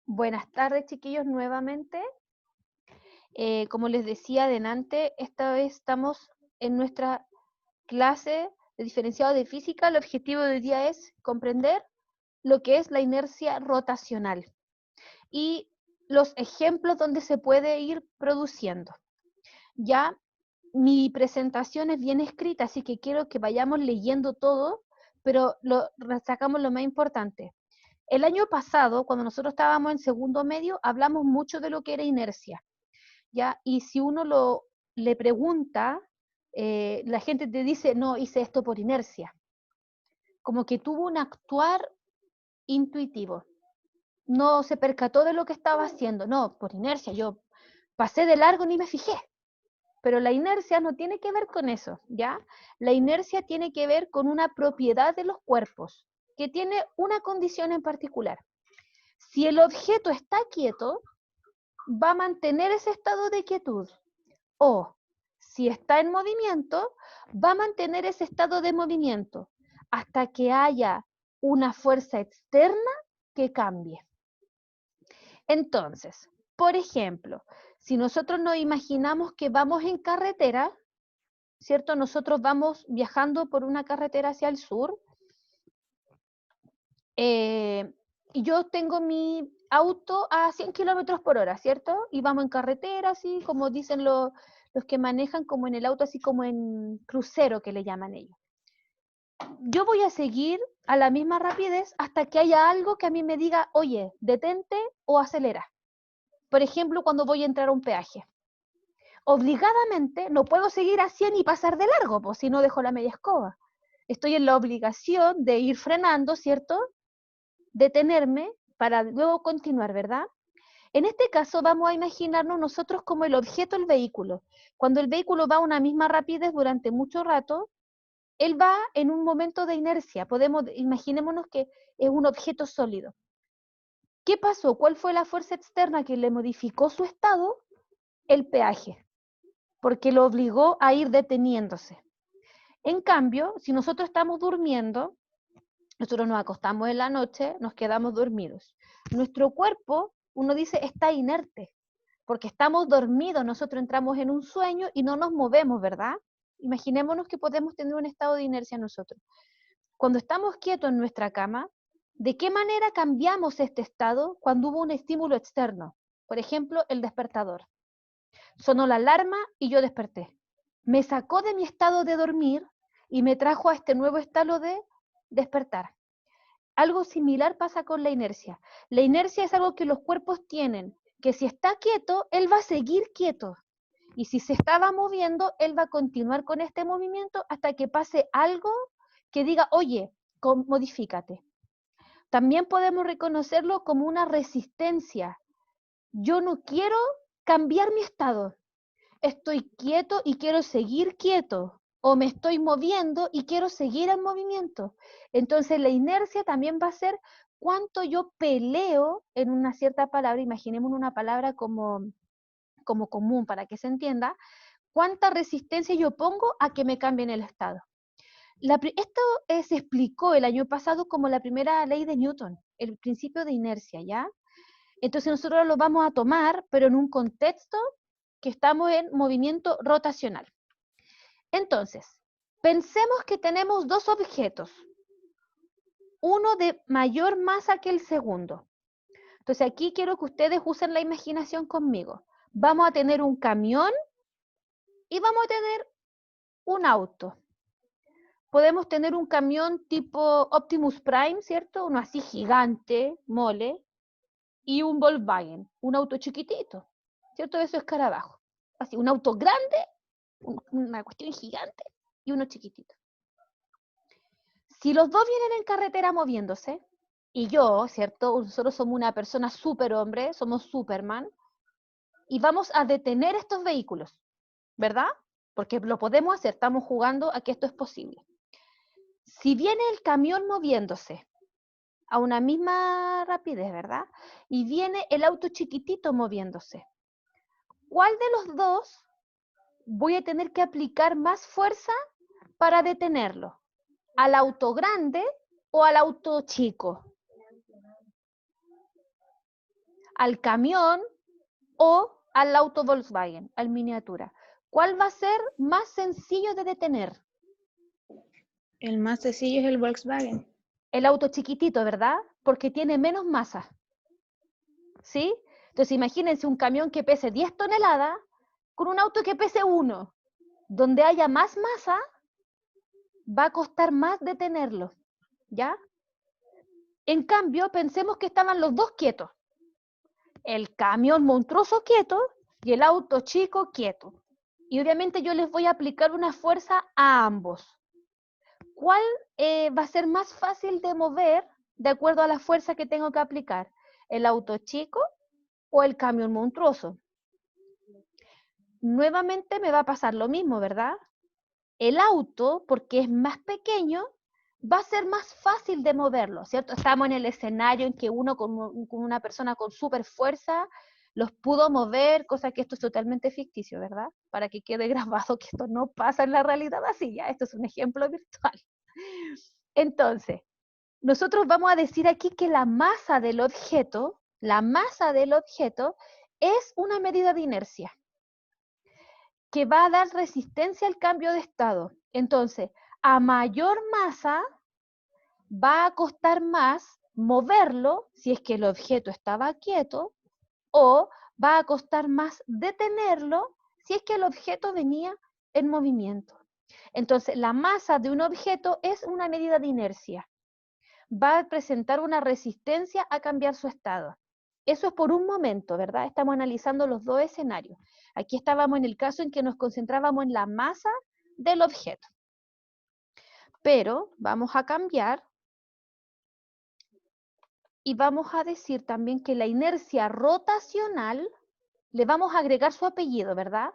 Buenas tardes, chiquillos, nuevamente. Como les decía adelante, esta vez estamos en nuestra clase de diferenciado de física. El objetivo del día es comprender lo que es la inercia rotacional y los ejemplos donde se puede ir produciendo. Ya mi presentación es bien escrita, así que quiero que vayamos leyendo todo, pero sacamos lo más importante. El año pasado, cuando nosotros estábamos en segundo medio, hablamos mucho de lo que era inercia. ¿Ya? Y si uno le pregunta, la gente te dice, no, hice esto por inercia. Como que tuvo un actuar intuitivo. No se percató de lo que estaba haciendo. No, por inercia. Yo pasé de largo ni me fijé. Pero la inercia no tiene que ver con eso, ¿ya? La inercia tiene que ver con una propiedad de los cuerpos, que tiene una condición en particular. Si el objeto está quieto, va a mantener ese estado de quietud. O si está en movimiento, va a mantener ese estado de movimiento hasta que haya una fuerza externa que cambie. Entonces, por ejemplo, si nosotros nos imaginamos que vamos en carretera, ¿cierto? Nosotros vamos viajando por una carretera hacia el sur, y yo tengo mi auto a 100 kilómetros por hora, ¿cierto? Y vamos en carretera, así como dicen los que manejan, como en el auto, así como en crucero que le llaman ellos. Yo voy a seguir a la misma rapidez hasta que haya algo que a mí me diga, oye, detente o acelera. Por ejemplo, cuando voy a entrar a un peaje. Obligadamente no puedo seguir a 100 y pasar de largo, pues si no dejo la media escoba. Estoy en la obligación de ir frenando, ¿cierto? Detenerme para luego continuar, ¿verdad? En este caso vamos a imaginarnos nosotros como el objeto del vehículo. Cuando el vehículo va a una misma rapidez durante mucho rato, él va en un momento de inercia. Imaginémonos que es un objeto sólido. ¿Qué pasó? ¿Cuál fue la fuerza externa que le modificó su estado? El peaje, porque lo obligó a ir deteniéndose. En cambio, si nosotros estamos durmiendo, nosotros nos acostamos en la noche, nos quedamos dormidos. Nuestro cuerpo, uno dice, está inerte, porque estamos dormidos, nosotros entramos en un sueño y no nos movemos, ¿verdad? Imaginémonos que podemos tener un estado de inercia nosotros. Cuando estamos quietos en nuestra cama, ¿de qué manera cambiamos este estado cuando hubo un estímulo externo? Por ejemplo, el despertador. Sonó la alarma y yo desperté. Me sacó de mi estado de dormir y me trajo a este nuevo estado de despertar. Algo similar pasa con la inercia. La inercia es algo que los cuerpos tienen, que si está quieto, él va a seguir quieto. Y si se estaba moviendo, él va a continuar con este movimiento hasta que pase algo que diga, oye, modifícate. También podemos reconocerlo como una resistencia. Yo no quiero cambiar mi estado. Estoy quieto y quiero seguir quieto. O me estoy moviendo y quiero seguir en movimiento. Entonces la inercia también va a ser cuánto yo peleo en una cierta palabra. Imaginemos una palabra como común para que se entienda. Cuánta resistencia yo pongo a que me cambien el estado. Esto se explicó el año pasado como la primera ley de Newton, el principio de inercia, ¿ya? Entonces nosotros lo vamos a tomar, pero en un contexto que estamos en movimiento rotacional. Entonces, pensemos que tenemos dos objetos, uno de mayor masa que el segundo. Entonces aquí quiero que ustedes usen la imaginación conmigo. Vamos a tener un camión y vamos a tener un auto. Podemos tener un camión tipo Optimus Prime, ¿cierto? Uno así gigante, mole, y un Volkswagen, un auto chiquitito, ¿cierto? Eso es escarabajo. Así, un auto grande, una cuestión gigante y uno chiquitito. Si los dos vienen en carretera moviéndose, y yo, ¿cierto? Nosotros somos una persona superhombre, somos Superman, y vamos a detener estos vehículos, ¿verdad? Porque lo podemos hacer, estamos jugando a que esto es posible. Si viene el camión moviéndose a una misma rapidez, ¿verdad? Y viene el auto chiquitito moviéndose. ¿Cuál de los dos voy a tener que aplicar más fuerza para detenerlo? ¿Al auto grande o al auto chico? al camión o al auto Volkswagen, al miniatura. ¿Cuál va a ser más sencillo de detener? El más sencillo es el Volkswagen. El auto chiquitito, ¿verdad? Porque tiene menos masa. ¿Sí? Entonces imagínense un camión que pese 10 toneladas con un auto que pese 1. Donde haya más masa, va a costar más detenerlo. ¿Ya? En cambio, pensemos que estaban los dos quietos. El camión monstruoso quieto y el auto chico quieto. Y obviamente yo les voy a aplicar una fuerza a ambos. ¿Cuál va a ser más fácil de mover de acuerdo a la fuerza que tengo que aplicar? ¿El auto chico o el camión monstruoso? Nuevamente me va a pasar lo mismo, ¿verdad? El auto, porque es más pequeño, va a ser más fácil de moverlo, ¿cierto? Estamos en el escenario en que uno con una persona con súper fuerza los pudo mover, cosa que esto es totalmente ficticio, ¿verdad? Para que quede grabado que esto no pasa en la realidad así, ya, esto es un ejemplo virtual. Entonces, nosotros vamos a decir aquí que la masa del objeto es una medida de inercia que va a dar resistencia al cambio de estado. Entonces, a mayor masa, va a costar más moverlo si es que el objeto estaba quieto, o va a costar más detenerlo si es que el objeto venía en movimiento. Entonces, la masa de un objeto es una medida de inercia. Va a presentar una resistencia a cambiar su estado. Eso es por un momento, ¿verdad? Estamos analizando los dos escenarios. Aquí estábamos en el caso en que nos concentrábamos en la masa del objeto. Pero vamos a cambiar y vamos a decir también que la inercia rotacional, le vamos a agregar su apellido, ¿verdad?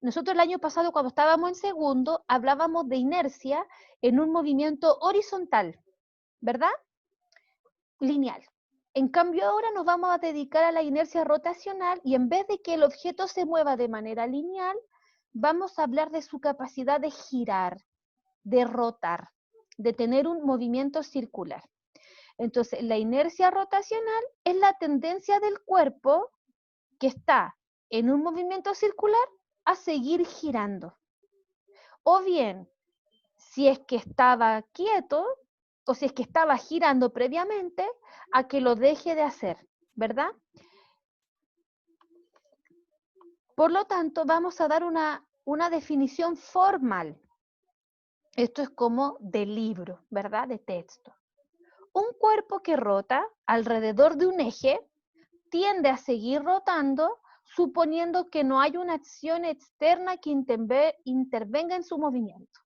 Nosotros el año pasado, cuando estábamos en segundo, hablábamos de inercia en un movimiento horizontal, ¿verdad? Lineal. En cambio, ahora nos vamos a dedicar a la inercia rotacional y en vez de que el objeto se mueva de manera lineal, vamos a hablar de su capacidad de girar, de rotar, de tener un movimiento circular. Entonces, la inercia rotacional es la tendencia del cuerpo que está en un movimiento circular a seguir girando. O bien, si es que estaba quieto o si es que estaba girando previamente, a que lo deje de hacer, ¿verdad? Por lo tanto, vamos a dar una definición formal. Esto es como de libro, ¿verdad? De texto. Un cuerpo que rota alrededor de un eje tiende a seguir rotando suponiendo que no hay una acción externa que intervenga en su movimiento.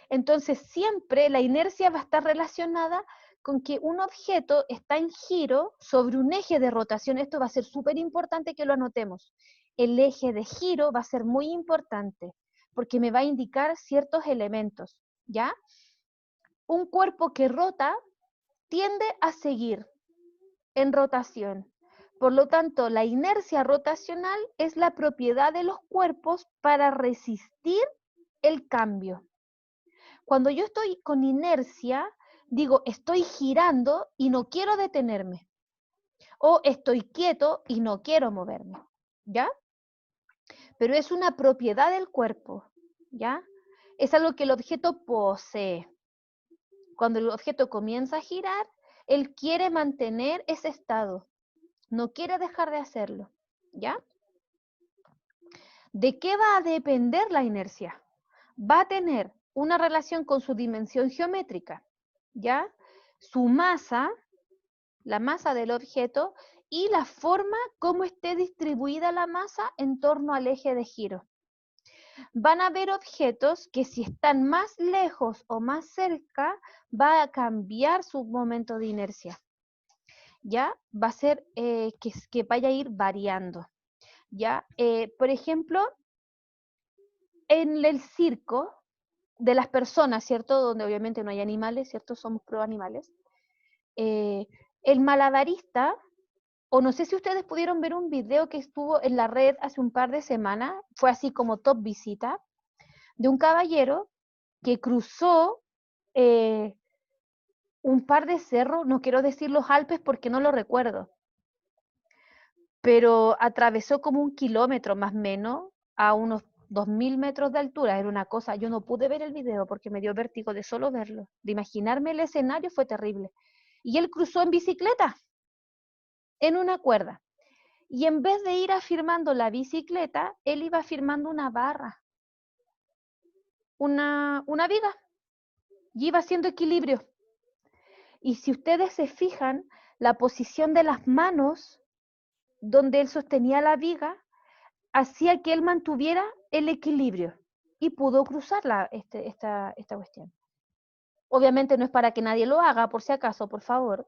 Entonces, siempre la inercia va a estar relacionada con que un objeto está en giro sobre un eje de rotación. Esto va a ser súper importante que lo anotemos. El eje de giro va a ser muy importante porque me va a indicar ciertos elementos, ¿ya? Un cuerpo que rota tiende a seguir en rotación. Por lo tanto, la inercia rotacional es la propiedad de los cuerpos para resistir el cambio. Cuando yo estoy con inercia, digo, estoy girando y no quiero detenerme. O estoy quieto y no quiero moverme. ¿Ya? Pero es una propiedad del cuerpo. ¿Ya? Es algo que el objeto posee. Cuando el objeto comienza a girar, él quiere mantener ese estado. No quiere dejar de hacerlo. ¿Ya? ¿De qué va a depender la inercia? Va a tener una relación con su dimensión geométrica, ¿ya? Su masa, la masa del objeto, y la forma como esté distribuida la masa en torno al eje de giro. Van a haber objetos que si están más lejos o más cerca, va a cambiar su momento de inercia, ¿ya? Va a ser que vaya a ir variando, ¿ya? Por ejemplo, en el circo de las personas, ¿cierto? Donde obviamente no hay animales, ¿cierto? Somos pro animales. El malabarista, o no sé si ustedes pudieron ver un video que estuvo en la red hace un par de semanas, fue así como top visita, de un caballero que cruzó un par de cerros, no quiero decir los Alpes porque no lo recuerdo, pero atravesó como 1 kilómetro más o menos a unos 2000 metros de altura. Era una cosa, yo no pude ver el video porque me dio vértigo de solo verlo. De imaginarme el escenario fue terrible. Y él cruzó en bicicleta, en una cuerda. Y en vez de ir afirmando la bicicleta, él iba afirmando una barra, una viga, y iba haciendo equilibrio. Y si ustedes se fijan, la posición de las manos donde él sostenía la viga hacía que él mantuviera el equilibrio y pudo cruzar esta cuestión. Obviamente no es para que nadie lo haga, por si acaso, por favor,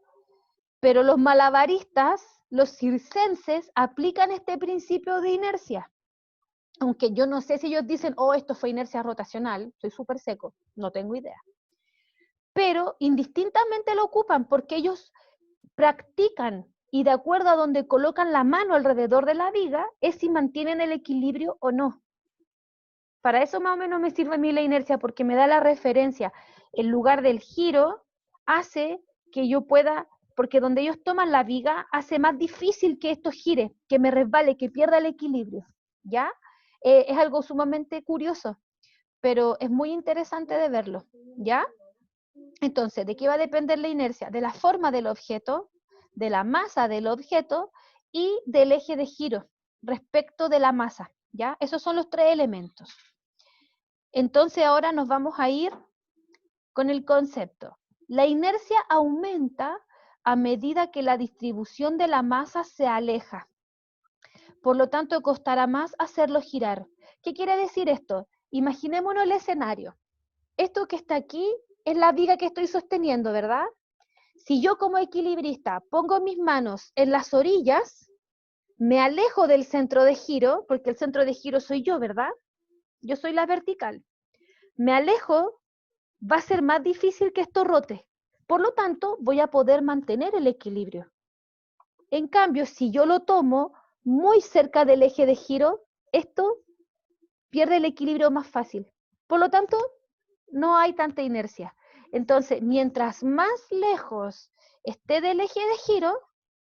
pero los malabaristas, los circenses, aplican este principio de inercia. Aunque yo no sé si ellos dicen, oh, esto fue inercia rotacional, soy súper seco, no tengo idea. Pero indistintamente lo ocupan porque ellos practican y de acuerdo a donde colocan la mano alrededor de la viga, es si mantienen el equilibrio o no. Para eso más o menos me sirve a mí la inercia, porque me da la referencia. El lugar del giro hace que yo pueda, porque donde ellos toman la viga, hace más difícil que esto gire, que me resbale, que pierda el equilibrio, ¿ya? Es algo sumamente curioso, pero es muy interesante de verlo, ¿ya? Entonces, ¿de qué va a depender la inercia? De la forma del objeto, de la masa del objeto y del eje de giro respecto de la masa, ¿ya? Esos son los 3 elementos. Entonces ahora nos vamos a ir con el concepto. La inercia aumenta a medida que la distribución de la masa se aleja. Por lo tanto, costará más hacerlo girar. ¿Qué quiere decir esto? Imaginémonos el escenario. Esto que está aquí es la viga que estoy sosteniendo, ¿verdad? Si yo como equilibrista pongo mis manos en las orillas, me alejo del centro de giro, porque el centro de giro soy yo, ¿verdad? Yo soy la vertical. Me alejo, va a ser más difícil que esto rote. Por lo tanto, voy a poder mantener el equilibrio. En cambio, si yo lo tomo muy cerca del eje de giro, esto pierde el equilibrio más fácil. Por lo tanto, no hay tanta inercia. Entonces, mientras más lejos esté del eje de giro,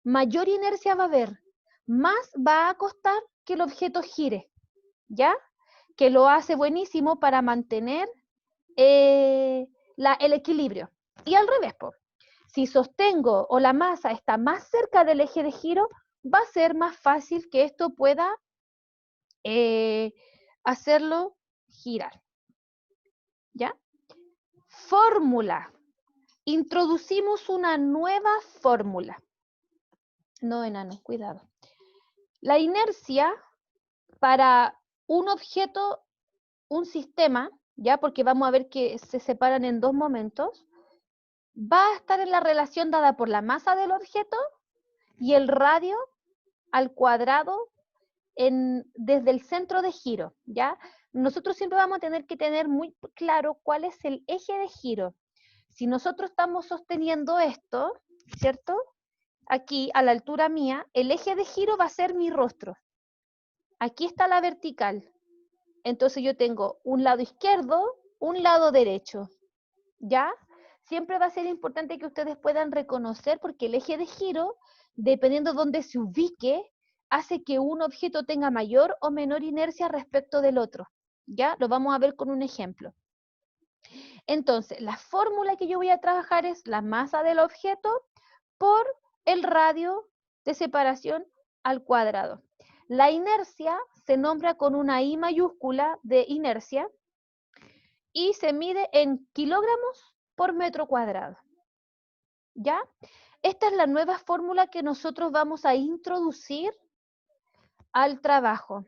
mayor inercia va a haber. Más va a costar que el objeto gire, ¿ya? Que lo hace buenísimo para mantener el equilibrio. Y al revés, si sostengo o la masa está más cerca del eje de giro, va a ser más fácil que esto pueda hacerlo girar. ¿Ya? Fórmula. Introducimos una nueva fórmula. No, enano, cuidado. La inercia para un objeto, un sistema, ¿ya? Porque vamos a ver que se separan en 2 momentos, va a estar en la relación dada por la masa del objeto y el radio al cuadrado desde el centro de giro, ¿ya? Nosotros siempre vamos a tener que tener muy claro cuál es el eje de giro. Si nosotros estamos sosteniendo esto, ¿cierto? Aquí, a la altura mía, el eje de giro va a ser mi rostro. Aquí está la vertical. Entonces yo tengo un lado izquierdo, un lado derecho, ¿ya? Siempre va a ser importante que ustedes puedan reconocer, porque el eje de giro, dependiendo de dónde se ubique, hace que un objeto tenga mayor o menor inercia respecto del otro, ¿ya? Lo vamos a ver con un ejemplo. Entonces, la fórmula que yo voy a trabajar es la masa del objeto por el radio de separación al cuadrado. La inercia se nombra con una I mayúscula de inercia y se mide en kilogramos por metro cuadrado. ¿Ya? Esta es la nueva fórmula que nosotros vamos a introducir al trabajo.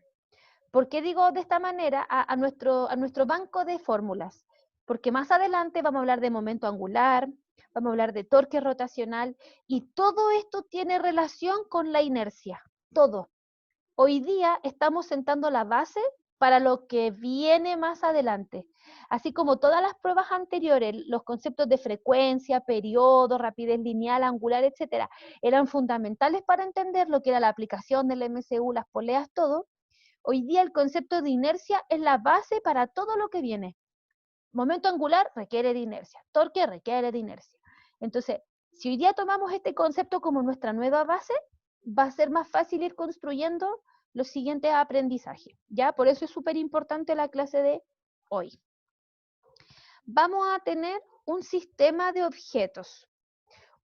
¿Por qué digo de esta manera a nuestro banco de fórmulas? Porque más adelante vamos a hablar de momento angular, vamos a hablar de torque rotacional y todo esto tiene relación con la inercia, todo. Hoy día estamos sentando la base para lo que viene más adelante. Así como todas las pruebas anteriores, los conceptos de frecuencia, periodo, rapidez lineal, angular, etcétera, eran fundamentales para entender lo que era la aplicación del MCU, las poleas, todo. Hoy día el concepto de inercia es la base para todo lo que viene. Momento angular requiere de inercia, torque requiere de inercia. Entonces, si hoy día tomamos este concepto como nuestra nueva base, va a ser más fácil ir construyendo los siguientes aprendizajes, ¿ya? Por eso es súper importante la clase de hoy. Vamos a tener un sistema de objetos.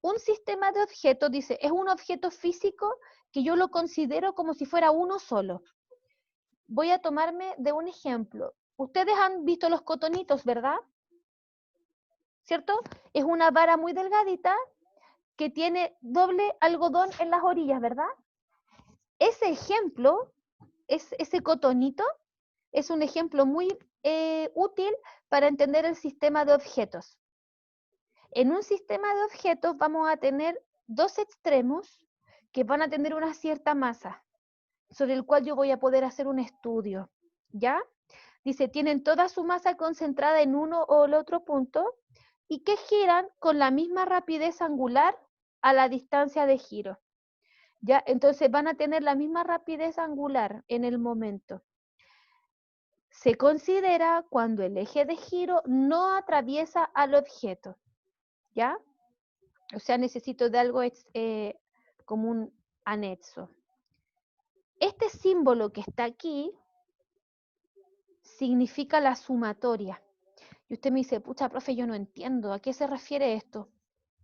Un sistema de objetos, dice, es un objeto físico que yo lo considero como si fuera uno solo. Voy a tomarme de un ejemplo. Ustedes han visto los cotonitos, ¿verdad? ¿Cierto? Es una vara muy delgadita que tiene doble algodón en las orillas, ¿verdad? Ese ejemplo, ese cotonito, es un ejemplo muy útil para entender el sistema de objetos. En un sistema de objetos vamos a tener dos extremos que van a tener una cierta masa, sobre el cual yo voy a poder hacer un estudio, ¿ya? Dice, tienen toda su masa concentrada en uno o el otro punto y que giran con la misma rapidez angular a la distancia de giro. ¿Ya? Entonces van a tener la misma rapidez angular en el momento. Se considera cuando el eje de giro no atraviesa al objeto, ¿ya? O sea, necesito de algo como un anexo. Este símbolo que está aquí significa la sumatoria. Y usted me dice, pucha, profe, yo no entiendo, ¿a qué se refiere esto?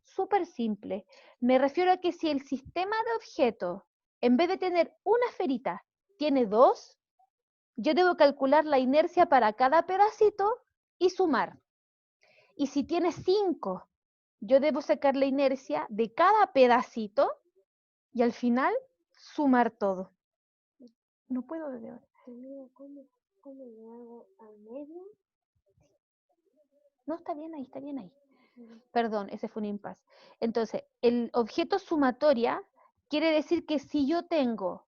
Súper simple. Me refiero a que si el sistema de objetos, en vez de tener una esferita, tiene dos, yo debo calcular la inercia para cada pedacito y sumar. Y si tiene 5, yo debo sacar la inercia de cada pedacito y al final sumar todo. No puedo desde ahora. ¿Cómo le hago al medio? No, está bien ahí, está bien ahí. Perdón, ese fue un impasse. Entonces, el objeto sumatoria quiere decir que si yo tengo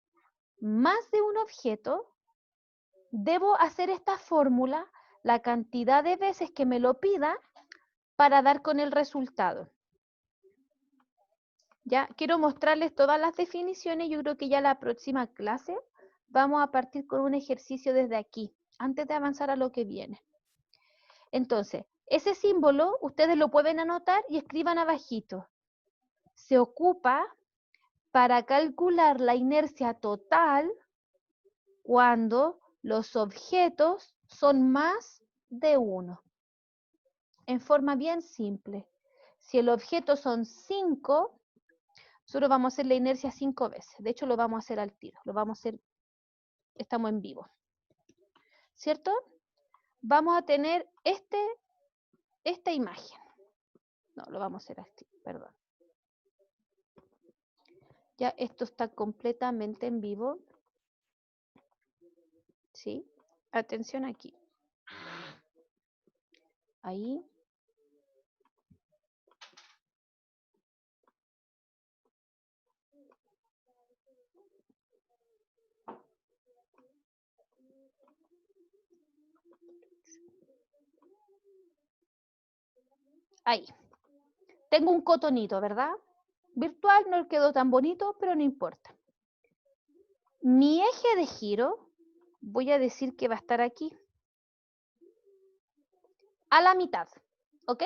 más de un objeto, debo hacer esta fórmula la cantidad de veces que me lo pida para dar con el resultado. Ya, quiero mostrarles todas las definiciones. Yo creo que ya la próxima clase vamos a partir con un ejercicio desde aquí, antes de avanzar a lo que viene. Entonces, ese símbolo ustedes lo pueden anotar y escriban abajito. Se ocupa para calcular la inercia total cuando los objetos son más de uno. En forma bien simple. Si el objeto son 5, nosotros vamos a hacer la inercia 5 veces. De hecho, lo vamos a hacer al tiro. Lo vamos a hacer, estamos en vivo. ¿Cierto? Vamos a tener esta imagen. No, lo vamos a hacer al tiro, perdón. Ya esto está completamente en vivo. ¿Sí? Atención aquí. Ahí. Ahí. Tengo un cotonito, ¿verdad? Virtual no quedó tan bonito, pero no importa. Mi eje de giro, voy a decir que va a estar aquí. A la mitad, ¿ok?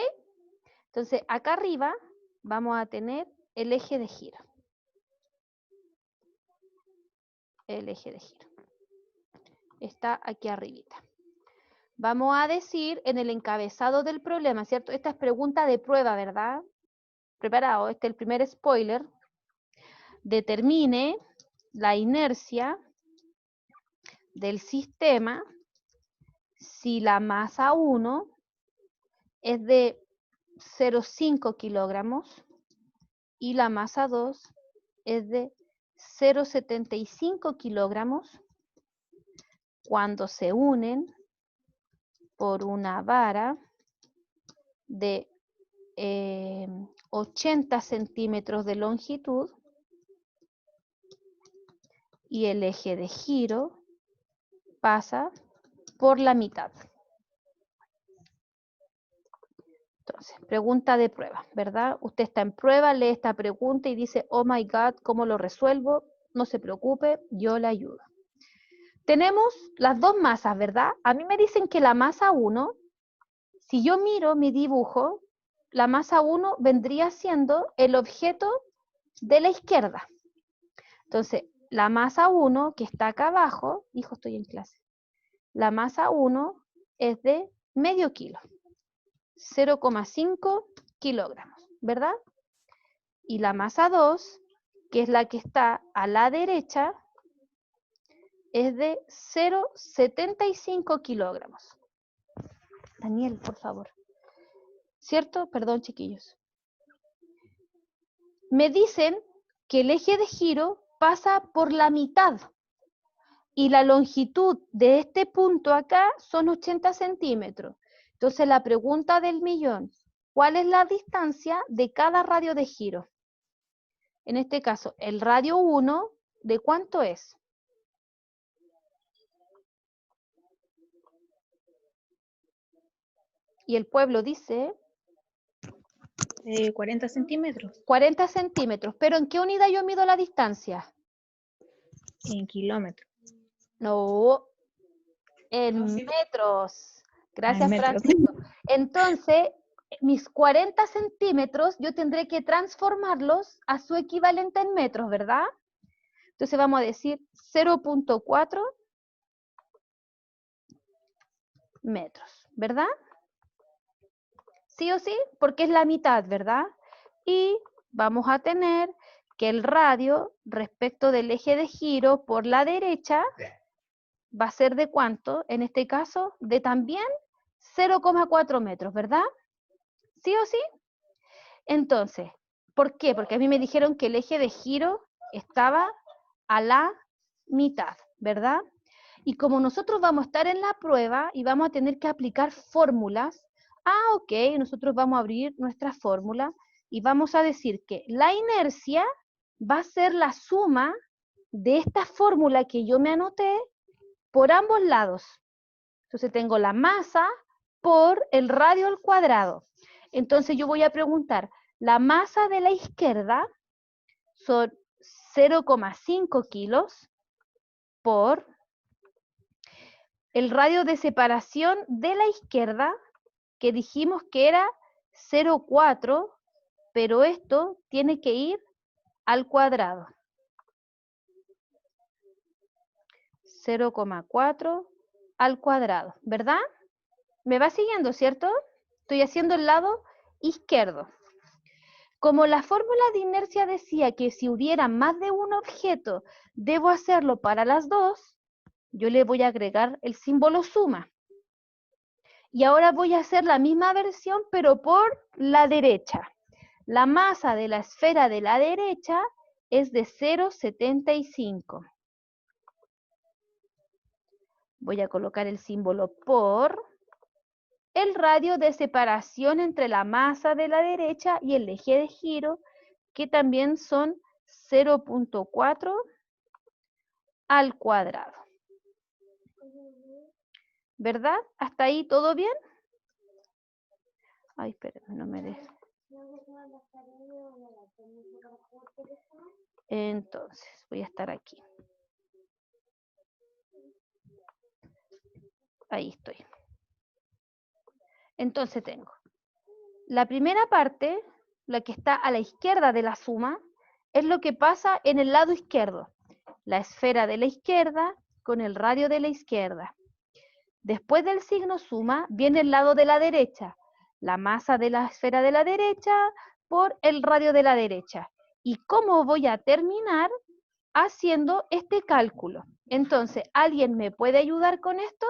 Entonces, acá arriba vamos a tener el eje de giro. El eje de giro. Está aquí arribita. Vamos a decir en el encabezado del problema, ¿cierto? Esta es pregunta de prueba, ¿verdad? Preparado, este es el primer spoiler. Determine la inercia del sistema si la masa 1 es de 0,5 kilogramos y la masa 2 es de 0,75 kilogramos cuando se unen por una vara de 80 centímetros de longitud y el eje de giro pasa por la mitad. Entonces, pregunta de prueba, ¿verdad? Usted está en prueba, lee esta pregunta y dice, oh my God, ¿cómo lo resuelvo? No se preocupe, yo le ayudo. Tenemos las dos masas, ¿verdad? A mí me dicen que la masa 1, si yo miro mi dibujo, la masa 1 vendría siendo el objeto de la izquierda. Entonces, la masa 1, que está acá abajo, hijo, estoy en clase. La masa 1 es de medio kilo, 0,5 kilogramos, ¿verdad? Y la masa 2, que es la que está a la derecha, es de 0,75 kilogramos. Daniel, por favor. ¿Cierto? Perdón, chiquillos. Me dicen que el eje de giro pasa por la mitad y la longitud de este punto acá son 80 centímetros. Entonces la pregunta del millón, ¿cuál es la distancia de cada radio de giro? En este caso, el radio 1, ¿de cuánto es? Y el pueblo dice 40 centímetros 40 centímetros. ¿Pero en qué unidad yo mido la distancia? en kilómetros. No, en metros. Gracias, metros. Francisco. Entonces, mis 40 centímetros yo tendré que transformarlos a su equivalente en metros, ¿verdad? Entonces vamos a decir 0,4 metros, ¿verdad? Sí o sí, porque es la mitad, ¿verdad? Y vamos a tener que el radio respecto del eje de giro por la derecha va a ser de ¿cuánto? En este caso, de también 0,4 metros, ¿verdad? ¿Sí o sí? Entonces, ¿por qué? Porque a mí me dijeron que el eje de giro estaba a la mitad, ¿verdad? Y como nosotros vamos a estar en la prueba y vamos a tener que aplicar fórmulas, ok, nosotros vamos a abrir nuestra fórmula y vamos a decir que la inercia va a ser la suma de esta fórmula que yo me anoté por ambos lados. Entonces tengo la masa por el radio al cuadrado. Entonces yo voy a preguntar, la masa de la izquierda son 0,5 kilos por el radio de separación de la izquierda, que dijimos que era 0,4, pero esto tiene que ir al cuadrado. 0,4 al cuadrado, ¿verdad? ¿Me va siguiendo, cierto? Estoy haciendo el lado izquierdo. Como la fórmula de inercia decía que si hubiera más de un objeto, debo hacerlo para las dos, yo le voy a agregar el símbolo suma. Y ahora voy a hacer la misma versión, pero por la derecha. La masa de la esfera de la derecha es de 0,75. Voy a colocar el símbolo por el radio de separación entre la masa de la derecha y el eje de giro, que también son 0,4 al cuadrado. ¿Verdad? ¿Hasta ahí todo bien? Ay, espérenme, no me dejes. Entonces, voy a estar aquí. Ahí estoy. Entonces tengo la primera parte, la que está a la izquierda de la suma, es lo que pasa en el lado izquierdo. La esfera de la izquierda con el radio de la izquierda. Después del signo suma viene el lado de la derecha. La masa de la esfera de la derecha por el radio de la derecha. ¿Y cómo voy a terminar? Haciendo este cálculo. Entonces, ¿alguien me puede ayudar con esto?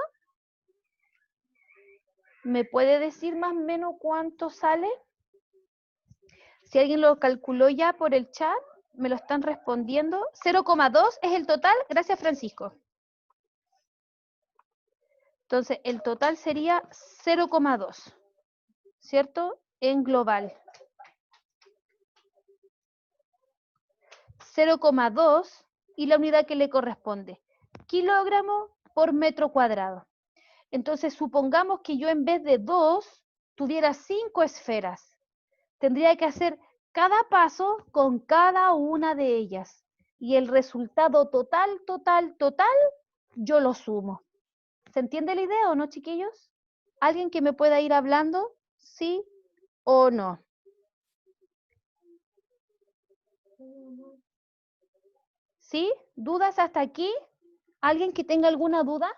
¿Me puede decir más o menos cuánto sale? Si alguien lo calculó ya por el chat, me lo están respondiendo. 0,2 es el total. Gracias, Francisco. Entonces, el total sería 0,2, ¿cierto? En global. 0,2 y la unidad que le corresponde. Kilogramo por metro cuadrado. Entonces, supongamos que yo en vez de 2 tuviera 5 esferas. Tendría que hacer cada paso con cada una de ellas. Y el resultado total, yo lo sumo. ¿Se entiende la idea o no, chiquillos? ¿Alguien que me pueda ir hablando? ¿Sí o no? ¿Sí? ¿Dudas hasta aquí? ¿Alguien que tenga alguna duda?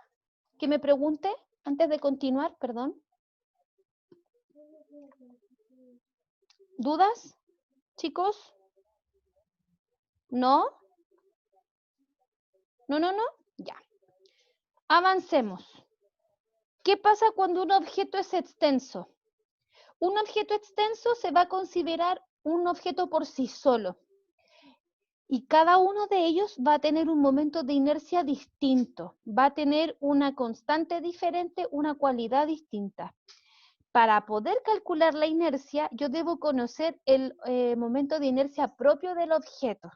Que me pregunte antes de continuar, perdón. ¿Dudas, chicos? ¿No? ¿No, no, no? Ya. Avancemos. ¿Qué pasa cuando un objeto es extenso? Un objeto extenso se va a considerar un objeto por sí solo. Y cada uno de ellos va a tener un momento de inercia distinto. Va a tener una constante diferente, una cualidad distinta. Para poder calcular la inercia, yo debo conocer el momento de inercia propio del objeto,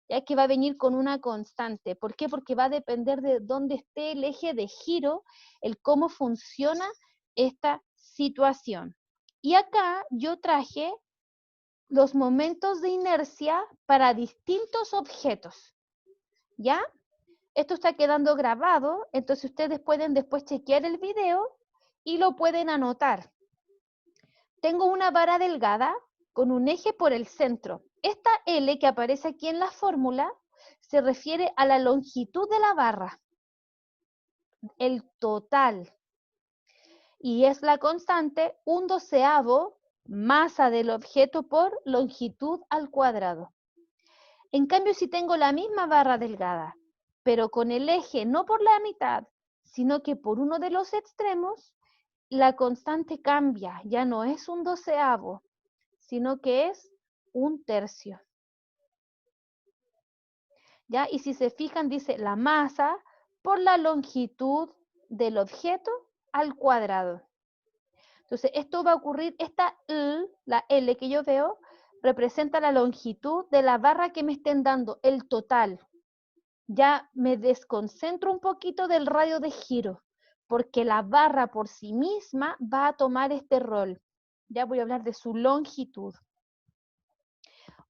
ya que va a venir con una constante. ¿Por qué? Porque va a depender de dónde esté el eje de giro, el cómo funciona esta situación. Y acá yo traje los momentos de inercia para distintos objetos, ¿ya? Esto está quedando grabado, entonces ustedes pueden después chequear el video y lo pueden anotar. Tengo una vara delgada con un eje por el centro. Esta L que aparece aquí en la fórmula se refiere a la longitud de la barra, el total. Y es la constante 1/12 masa del objeto por longitud al cuadrado. En cambio, si tengo la misma barra delgada, pero con el eje no por la mitad, sino que por uno de los extremos, la constante cambia, ya no es 1/12, sino que es 1/3. ¿Ya? Y si se fijan, dice la masa por la longitud del objeto al cuadrado. Entonces, esto va a ocurrir, esta L, la L que yo veo, representa la longitud de la barra que me estén dando, el total. Ya me desconcentro un poquito del radio de giro, porque la barra por sí misma va a tomar este rol. Ya voy a hablar de su longitud.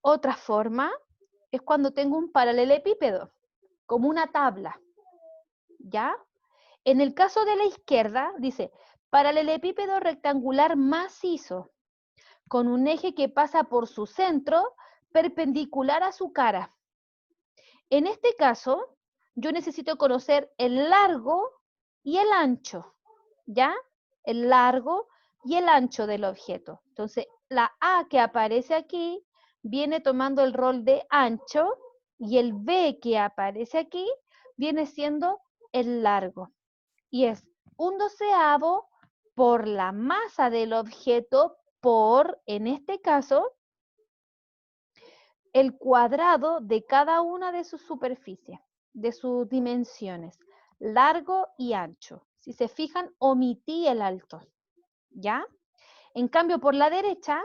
Otra forma es cuando tengo un paralelepípedo, como una tabla, ¿ya? En el caso de la izquierda, dice, paralelepípedo rectangular macizo, con un eje que pasa por su centro, perpendicular a su cara. En este caso, yo necesito conocer el largo y el ancho, ¿ya? El largo y el ancho del objeto. Entonces, la A que aparece aquí viene tomando el rol de ancho y el B que aparece aquí viene siendo el largo. Y es 1/12 por la masa del objeto por, en este caso, el cuadrado de cada una de sus superficies, de sus dimensiones, largo y ancho. Si se fijan, omití el alto, ¿ya? En cambio, por la derecha,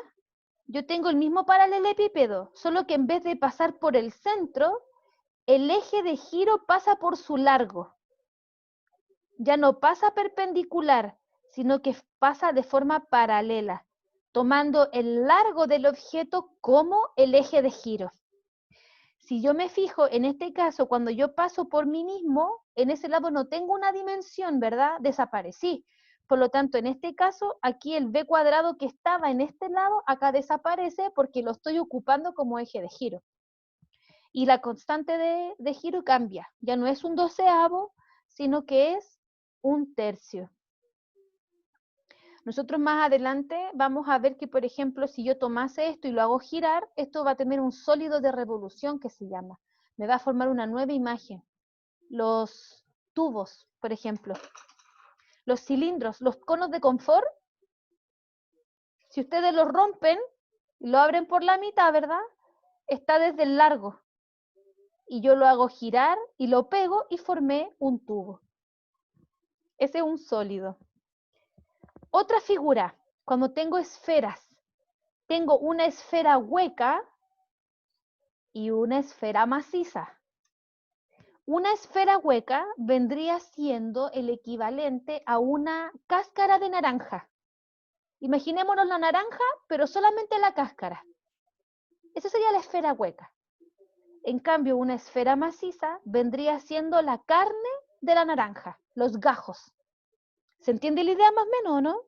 yo tengo el mismo paralelepípedo, solo que en vez de pasar por el centro, el eje de giro pasa por su largo. Ya no pasa perpendicular, sino que pasa de forma paralela, tomando el largo del objeto como el eje de giro. Si yo me fijo, en este caso, cuando yo paso por mí mismo, en ese lado no tengo una dimensión, ¿verdad? Desaparecí. Por lo tanto, en este caso, aquí el b cuadrado que estaba en este lado, acá desaparece porque lo estoy ocupando como eje de giro. Y la constante de giro cambia. Ya no es 1/12, sino que es 1/3. Nosotros más adelante vamos a ver que, por ejemplo, si yo tomase esto y lo hago girar, esto va a tener un sólido de revolución que se llama. Me va a formar una nueva imagen. Los tubos, por ejemplo. Los cilindros, los conos de confort. Si ustedes los rompen y lo abren por la mitad, ¿verdad? Está desde el largo. Y yo lo hago girar y lo pego y formé un tubo. Ese es un sólido. Otra figura, cuando tengo esferas. Tengo una esfera hueca y una esfera maciza. Una esfera hueca vendría siendo el equivalente a una cáscara de naranja. Imaginémonos la naranja, pero solamente la cáscara. Esa sería la esfera hueca. En cambio, una esfera maciza vendría siendo la carne de la naranja, los gajos. ¿Se entiende la idea más o menos, no?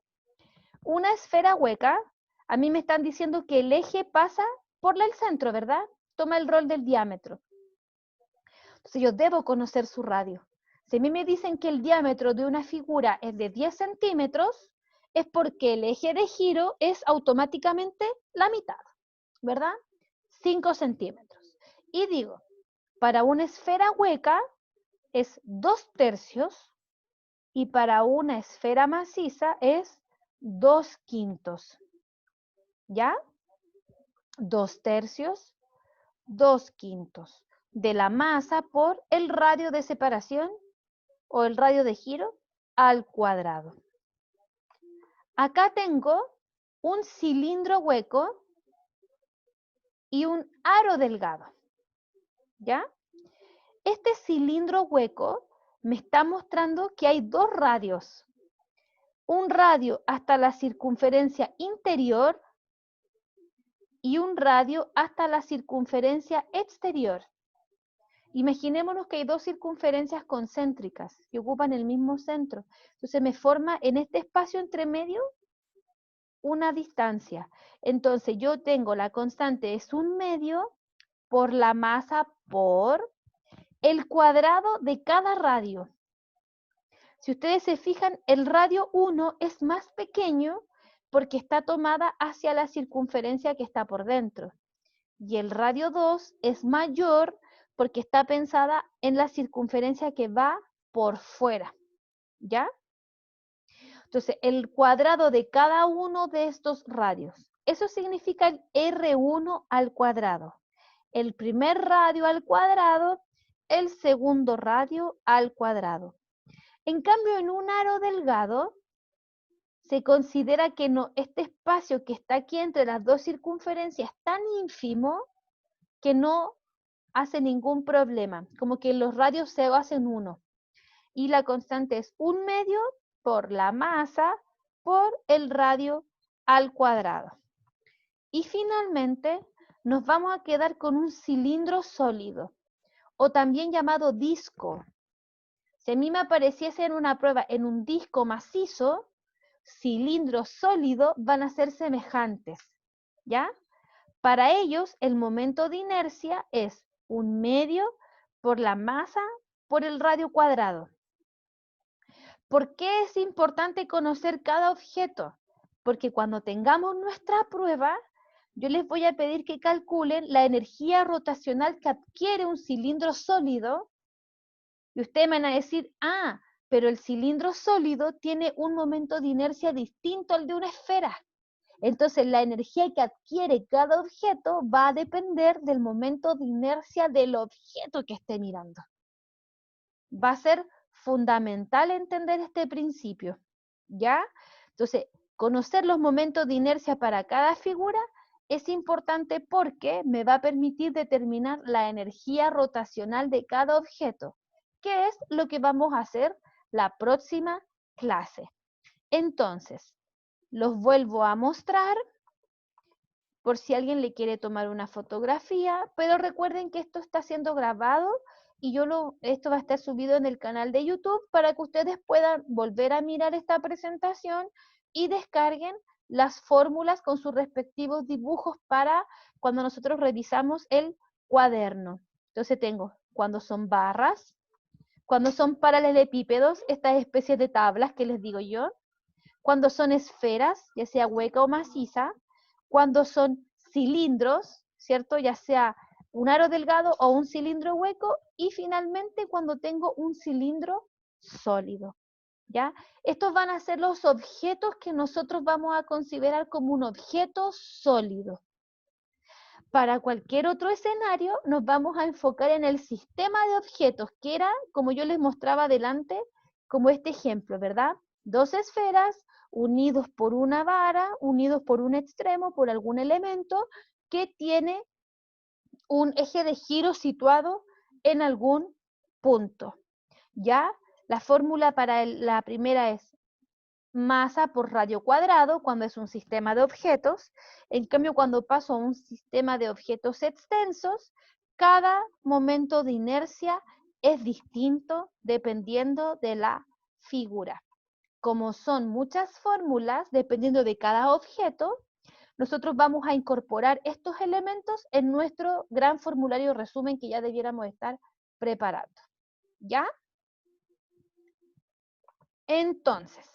Una esfera hueca, a mí me están diciendo que el eje pasa por el centro, ¿verdad? Toma el rol del diámetro. Entonces yo debo conocer su radio. Si a mí me dicen que el diámetro de una figura es de 10 centímetros, es porque el eje de giro es automáticamente la mitad, ¿verdad? 5 centímetros. Y digo, para una esfera hueca es 2/3 y para una esfera maciza es 2/5. ¿Ya? 2/3, 2/5 de la masa por el radio de separación o el radio de giro al cuadrado. Acá tengo un cilindro hueco y un aro delgado. ¿Ya? Este cilindro hueco me está mostrando que hay dos radios. Un radio hasta la circunferencia interior y un radio hasta la circunferencia exterior. Imaginémonos que hay dos circunferencias concéntricas que ocupan el mismo centro. Entonces me forma en este espacio entre medio una distancia. Entonces yo tengo la constante es 1/2 por la masa por el cuadrado de cada radio. Si ustedes se fijan, el radio 1 es más pequeño porque está tomada hacia la circunferencia que está por dentro. Y el radio 2 es mayor porque está pensada en la circunferencia que va por fuera. ¿Ya? Entonces, el cuadrado de cada uno de estos radios. Eso significa el R1 al cuadrado. El primer radio al cuadrado, el segundo radio al cuadrado. En cambio, en un aro delgado, se considera que no, este espacio que está aquí entre las dos circunferencias es tan ínfimo que no hace ningún problema, como que los radios se hacen uno. Y la constante es 1/2 por la masa por el radio al cuadrado. Y finalmente nos vamos a quedar con un cilindro sólido, o también llamado disco. Si a mí me apareciese en una prueba en un disco macizo, cilindro sólido van a ser semejantes, ¿ya? Para ellos, el momento de inercia es 1/2 por la masa por el radio cuadrado. ¿Por qué es importante conocer cada objeto? Porque cuando tengamos nuestra prueba, yo les voy a pedir que calculen la energía rotacional que adquiere un cilindro sólido. Y ustedes me van a decir, ah, pero el cilindro sólido tiene un momento de inercia distinto al de una esfera. Entonces, la energía que adquiere cada objeto va a depender del momento de inercia del objeto que esté mirando. Va a ser fundamental entender este principio, ¿ya? Entonces, conocer los momentos de inercia para cada figura es importante porque me va a permitir determinar la energía rotacional de cada objeto, que es lo que vamos a hacer la próxima clase. Entonces, los vuelvo a mostrar por si alguien le quiere tomar una fotografía, pero recuerden que esto está siendo grabado y esto va a estar subido en el canal de YouTube para que ustedes puedan volver a mirar esta presentación y descarguen las fórmulas con sus respectivos dibujos para cuando nosotros revisamos el cuaderno. Entonces tengo cuando son barras, cuando son paralelepípedos, estas especies de tablas que les digo yo, cuando son esferas, ya sea hueca o maciza, cuando son cilindros, ¿cierto? Ya sea un aro delgado o un cilindro hueco, y finalmente cuando tengo un cilindro sólido, ¿ya? Estos van a ser los objetos que nosotros vamos a considerar como un objeto sólido. Para cualquier otro escenario, nos vamos a enfocar en el sistema de objetos, que era, como yo les mostraba adelante, como este ejemplo, ¿verdad? Dos esferas unidos por una vara, unidos por un extremo, por algún elemento que tiene un eje de giro situado en algún punto. ¿Ya? La fórmula para la primera es masa por radio cuadrado cuando es un sistema de objetos. En cambio, cuando paso a un sistema de objetos extensos, cada momento de inercia es distinto dependiendo de la figura. Como son muchas fórmulas, dependiendo de cada objeto, nosotros vamos a incorporar estos elementos en nuestro gran formulario resumen que ya debiéramos estar preparando. ¿Ya? Entonces,